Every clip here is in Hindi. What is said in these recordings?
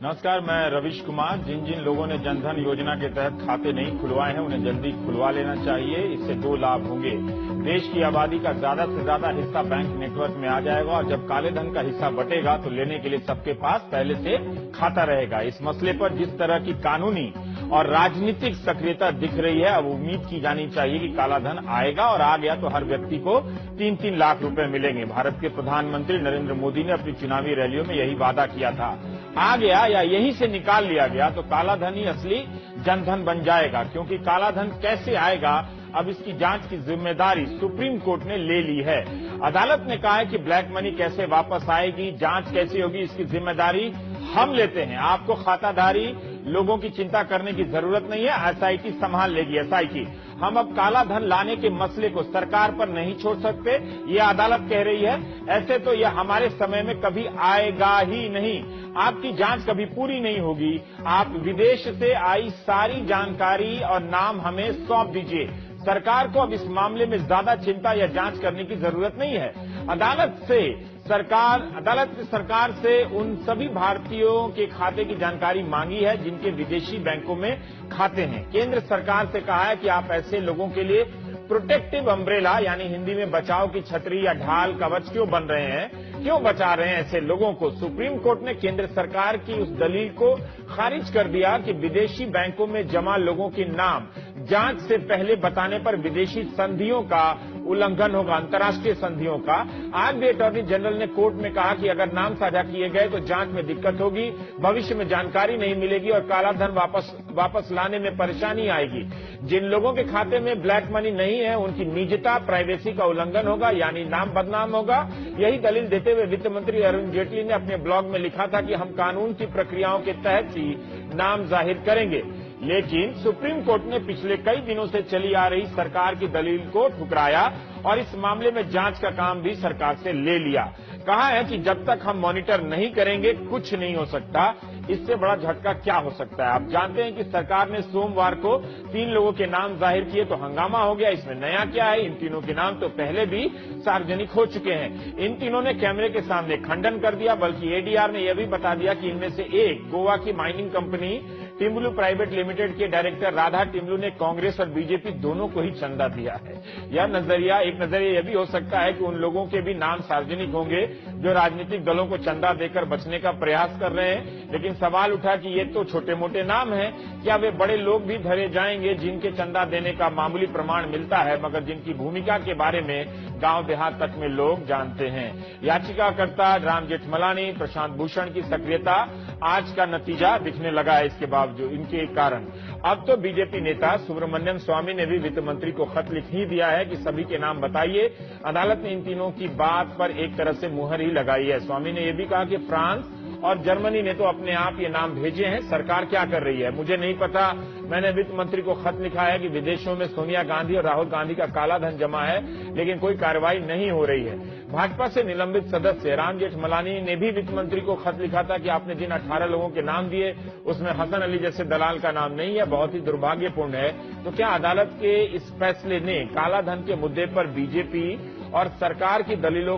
नमस्कार, मैं रविश कुमार। जिन जिन लोगों ने जनधन योजना के तहत खाते नहीं खुलवाए हैं उन्हें जल्दी खुलवा लेना चाहिए। इससे दो लाभ होंगे। देश की आबादी का ज्यादा से ज्यादा हिस्सा बैंक नेटवर्क में आ जाएगा और जब काले धन का हिस्सा बटेगा तो लेने के लिए सबके पास पहले से खाता रहेगा। इस मसले पर जिस तरह की कानूनी और राजनीतिक सक्रियता दिख रही है, अब उम्मीद की जानी चाहिए कि काला धन आएगा और आ गया तो हर व्यक्ति को 3-3 लाख रुपए मिलेंगे। भारत के प्रधानमंत्री नरेंद्र मोदी ने अपनी चुनावी रैलियों में यही वादा किया था। आ गया या यहीं से निकाल लिया गया तो काला धन ही असली जनधन बन जाएगा। क्योंकि काला धन कैसे आएगा, अब इसकी जांच की जिम्मेदारी सुप्रीम कोर्ट ने ले ली है। अदालत ने कहा है कि ब्लैक मनी कैसे वापस आएगी, जांच कैसे होगी, इसकी जिम्मेदारी हम लेते हैं। आपको खाताधारी लोगों की चिंता करने की जरूरत नहीं है, एसआईटी संभाल लेगी। एसआईटी हम अब काला धन लाने के मसले को सरकार पर नहीं छोड़ सकते, ये अदालत कह रही है। ऐसे तो यह हमारे समय में कभी आएगा ही नहीं। आपकी जांच कभी पूरी नहीं होगी। आप विदेश से आई सारी जानकारी और नाम हमें सौंप दीजिए। सरकार को अब इस मामले में ज्यादा चिंता या जांच करने की जरूरत नहीं है। अदालत ने सरकार से उन सभी भारतीयों के खाते की जानकारी मांगी है जिनके विदेशी बैंकों में खाते हैं। केंद्र सरकार से कहा है कि आप ऐसे लोगों के लिए प्रोटेक्टिव अम्ब्रेला यानी हिंदी में बचाव की छतरी या ढाल कवच क्यों बन रहे हैं, क्यों बचा रहे हैं ऐसे लोगों को। सुप्रीम कोर्ट ने केंद्र सरकार की उस दलील को खारिज कर दिया कि विदेशी बैंकों में जमा लोगों के नाम जांच से पहले बताने पर विदेशी संधियों का उल्लंघन होगा, अंतर्राष्ट्रीय संधियों का। आज भी अटॉर्नी जनरल ने कोर्ट में कहा कि अगर नाम साझा किए गए तो जांच में दिक्कत होगी, भविष्य में जानकारी नहीं मिलेगी और काला धन वापस लाने में परेशानी आएगी। जिन लोगों के खाते में ब्लैक मनी नहीं है उनकी निजता, प्राइवेसी का उल्लंघन होगा, यानी नाम बदनाम होगा। यही दलील देते हुए वित्त मंत्री अरुण जेटली ने अपने ब्लॉग में लिखा था कि हम कानून की प्रक्रियाओं के तहत ही नाम जाहिर करेंगे। लेकिन सुप्रीम कोर्ट ने पिछले कई दिनों से चली आ रही सरकार की दलील को ठुकराया और इस मामले में जांच का काम भी सरकार से ले लिया। कहा है कि जब तक हम मॉनिटर नहीं करेंगे कुछ नहीं हो सकता। इससे बड़ा झटका क्या हो सकता है। आप जानते हैं कि सरकार ने सोमवार को 3 लोगों के नाम जाहिर किए तो हंगामा हो गया। इसमें नया क्या है, इन तीनों के नाम तो पहले भी सार्वजनिक हो चुके हैं। इन तीनों ने कैमरे के सामने खंडन कर दिया, बल्कि एडीआर ने यह भी बता दिया कि इनमें से एक गोवा की mining company Timblo private limited के डायरेक्टर राधा टिम्बलू ने कांग्रेस और बीजेपी दोनों को ही चंदा दिया है। एक नजरिया यह भी हो सकता है कि उन लोगों के भी नाम सार्वजनिक होंगे जो राजनीतिक दलों को चंदा देकर बचने का प्रयास कर रहे हैं। लेकिन सवाल उठा कि ये तो छोटे मोटे नाम हैं, क्या वे बड़े लोग भी धरे जाएंगे जिनके चंदा देने का मामूली प्रमाण मिलता है मगर जिनकी भूमिका के बारे में गांव देहात तक में लोग जानते हैं। याचिकाकर्ता राम जेठमलानी, प्रशांत भूषण की सक्रियता आज का नतीजा दिखने लगा है। इसके बावजूद इनके कारण अब तो बीजेपी नेता सुब्रमण्यम स्वामी ने भी वित्त मंत्री को खत लिख ही दिया है कि सभी के नाम बताइए। अदालत ने इन तीनों की बात पर एक तरह से मुहर ही लगाई है। स्वामी ने यह भी कहा कि फ्रांस और जर्मनी ने तो अपने आप ये नाम भेजे हैं, सरकार क्या कर रही है मुझे नहीं पता। मैंने वित्त मंत्री को खत लिखा है कि विदेशों में सोनिया गांधी और राहुल गांधी का काला धन जमा है लेकिन कोई कार्रवाई नहीं हो रही है। भाजपा से निलंबित सदस्य राम जेठमलानी ने भी वित्त मंत्री को खत लिखा था कि आपने जिन 18 लोगों के नाम दिए उसमें हसन अली जैसे दलाल का नाम नहीं है, बहुत ही दुर्भाग्यपूर्ण है। तो क्या अदालत के इस फैसले ने काला धन के मुद्दे पर बीजेपी और सरकार की दलीलों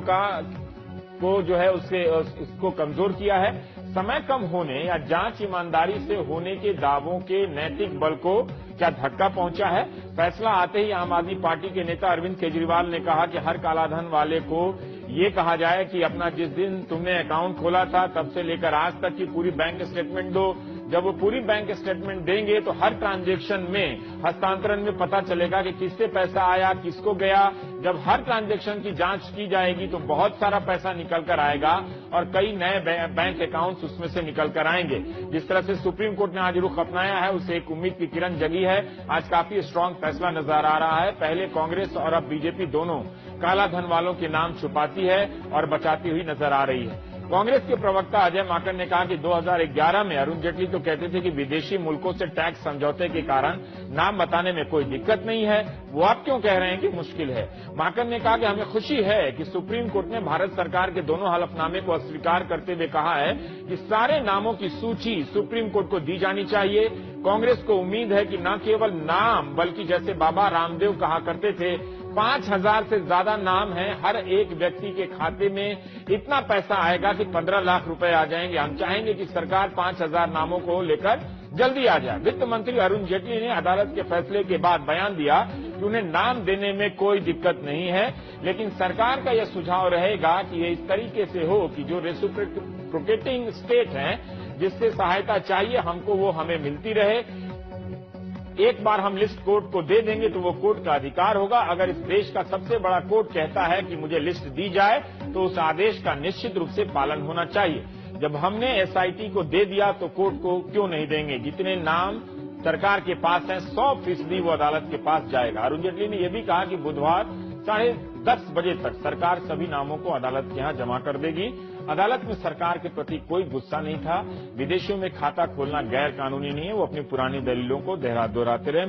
को जो है उसको कमजोर किया है। समय कम होने या जांच ईमानदारी से होने के दावों के नैतिक बल को क्या धक्का पहुंचा है। फैसला आते ही आम आदमी पार्टी के नेता अरविंद केजरीवाल ने कहा कि हर कालाधन वाले को ये कहा जाए कि अपना जिस दिन तुमने अकाउंट खोला था तब से लेकर आज तक की पूरी बैंक स्टेटमेंट दो। जब वो पूरी बैंक स्टेटमेंट देंगे तो हर ट्रांजैक्शन में, हस्तांतरण में पता चलेगा कि किससे पैसा आया, किसको गया। जब हर ट्रांजैक्शन की जांच की जाएगी तो बहुत सारा पैसा निकल कर आएगा और कई नए बैंक अकाउंट्स उसमें से निकल कर आएंगे। जिस तरह से सुप्रीम कोर्ट ने आज रुख अपनाया है उससे एक उम्मीद की किरण जगी है। आज काफी स्ट्रांग फैसला नजर आ रहा है। पहले कांग्रेस और अब बीजेपी दोनों काला धन वालों के नाम छुपाती है और बचाती हुई नजर आ रही है। कांग्रेस के प्रवक्ता अजय माकन ने कहा कि 2011 में अरुण जेटली तो कहते थे कि विदेशी मुल्कों से टैक्स समझौते के कारण नाम बताने में कोई दिक्कत नहीं है, वो आप क्यों कह रहे हैं कि मुश्किल है। माकन ने कहा कि हमें खुशी है कि सुप्रीम कोर्ट ने भारत सरकार के दोनों हलफनामे को अस्वीकार करते हुए कहा है कि सारे नामों की सूची सुप्रीम कोर्ट को दी जानी चाहिए। कांग्रेस को उम्मीद है कि न केवल नाम बल्कि जैसे बाबा रामदेव कहा करते थे 5,000 से ज्यादा नाम है। हर एक व्यक्ति के खाते में इतना पैसा आएगा कि 15 लाख रुपए आ जाएंगे। हम चाहेंगे कि सरकार 5,000 नामों को लेकर जल्दी आ जाए। वित्त मंत्री अरुण जेटली ने अदालत के फैसले के बाद बयान दिया कि उन्हें नाम देने में कोई दिक्कत नहीं है, लेकिन सरकार का यह सुझाव रहेगा कि ये इस तरीके से हो कि जो रेसिप्रोकेटिंग स्टेट हैं, जिससे सहायता चाहिए हमको, वो हमें मिलती रहे। एक बार हम लिस्ट कोर्ट को दे देंगे तो वो कोर्ट का अधिकार होगा। अगर इस देश का सबसे बड़ा कोर्ट कहता है कि मुझे लिस्ट दी जाए तो उस आदेश का निश्चित रूप से पालन होना चाहिए। जब हमने एसआईटी को दे दिया तो कोर्ट को क्यों नहीं देंगे? जितने नाम सरकार के पास हैं 100% वो अदालत के पास जाएगा। अरुण जेटली ने यह भी कहा कि बुधवार 10:30 बजे तक सरकार सभी नामों को अदालत के यहां जमा कर देगी। अदालत में सरकार के प्रति कोई गुस्सा नहीं था। विदेशों में खाता खोलना गैर कानूनी नहीं है, वो अपनी पुरानी दलीलों को दोहराते रहे।